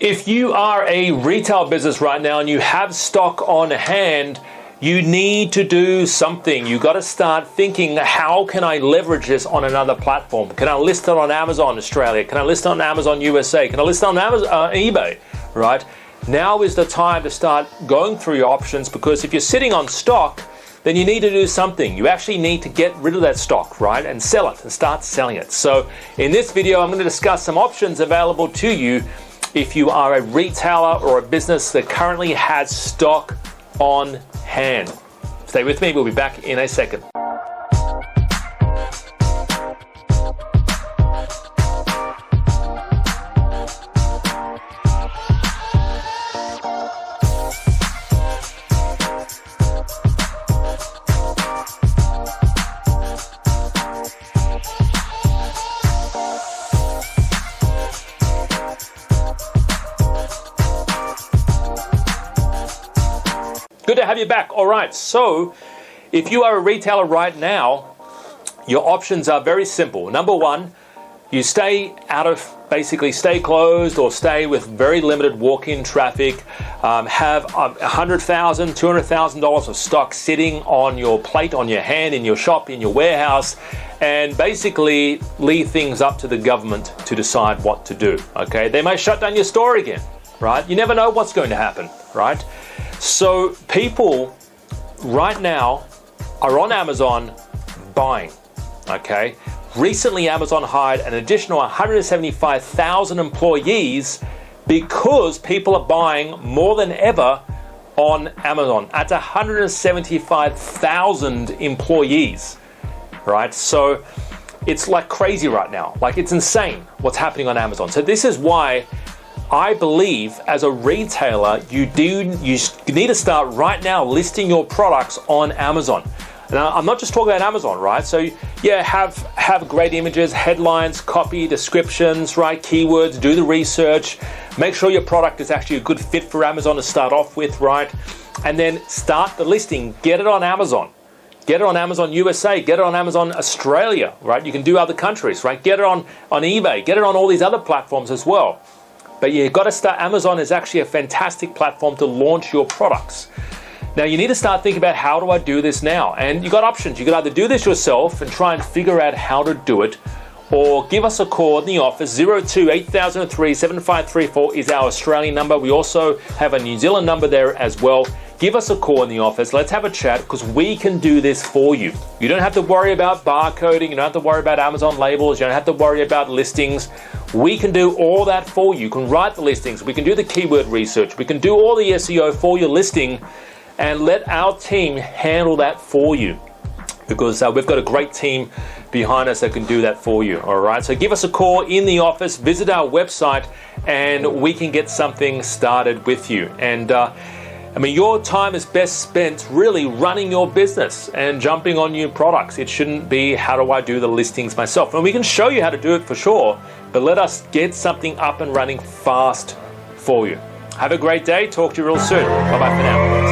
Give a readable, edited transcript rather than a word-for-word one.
If you are a retail business right now and you have stock on hand, you need to do something. You got to start thinking, how can I leverage this on another platform? Can I list it on Amazon Australia? Can I list it on Amazon USA? Can I list it on eBay? Right? Now is the time to start going through your options, because if you're sitting on stock, then you need to do something. You actually need to get rid of that stock, right? And sell it and start selling it. So in this video, I'm going to discuss some options available to you if you are a retailer or a business that currently has stock on hand. Stay with me, we'll be back in a second. Good to have you back. All right, so if you are a retailer right now, your options are very simple. Number one, you stay closed or stay with very limited walk-in traffic, have $100,000, $200,000 of stock sitting on your plate, on your hand, in your shop, in your warehouse, and basically leave things up to the government to decide what to do, okay? They may shut down your store again, right? You never know what's going to happen, right? So people right now are on Amazon buying, okay? Recently, Amazon hired an additional 175,000 employees because people are buying more than ever on Amazon. That's 175,000 employees, right? So it's like crazy right now. Like, it's insane what's happening on Amazon. So this is why I believe as a retailer, you need to start right now listing your products on Amazon. Now, I'm not just talking about Amazon, right? So yeah, have great images, headlines, copy, descriptions, right? Keywords, do the research, make sure your product is actually a good fit for Amazon to start off with, right? And then start the listing, get it on Amazon. Get it on Amazon USA, get it on Amazon Australia, right? You can do other countries, right? Get it on eBay, get it on all these other platforms as well. But you've got to start. Amazon is actually a fantastic platform to launch your products. Now you need to start thinking about, how do I do this now? And you got options. You can either do this yourself and try and figure out how to do it, or give us a call in the office. 02-8003-7534 is our Australian number. We also have a New Zealand number there as well. Give us a call in the office. Let's have a chat, because we can do this for you. You don't have to worry about barcoding. You don't have to worry about Amazon labels. You don't have to worry about listings. We can do all that for you. You can write the listings. We can do the keyword research. We can do all the SEO for your listing, and let our team handle that for you, because we've got a great team behind us that can do that for you. All right, so give us a call in the office, visit our website, and we can get something started with you. And I mean, your time is best spent really running your business and jumping on new products. It shouldn't be, how do I do the listings myself? And we can show you how to do it for sure, but let us get something up and running fast for you. Have a great day. Talk to you real soon. Bye-bye for now.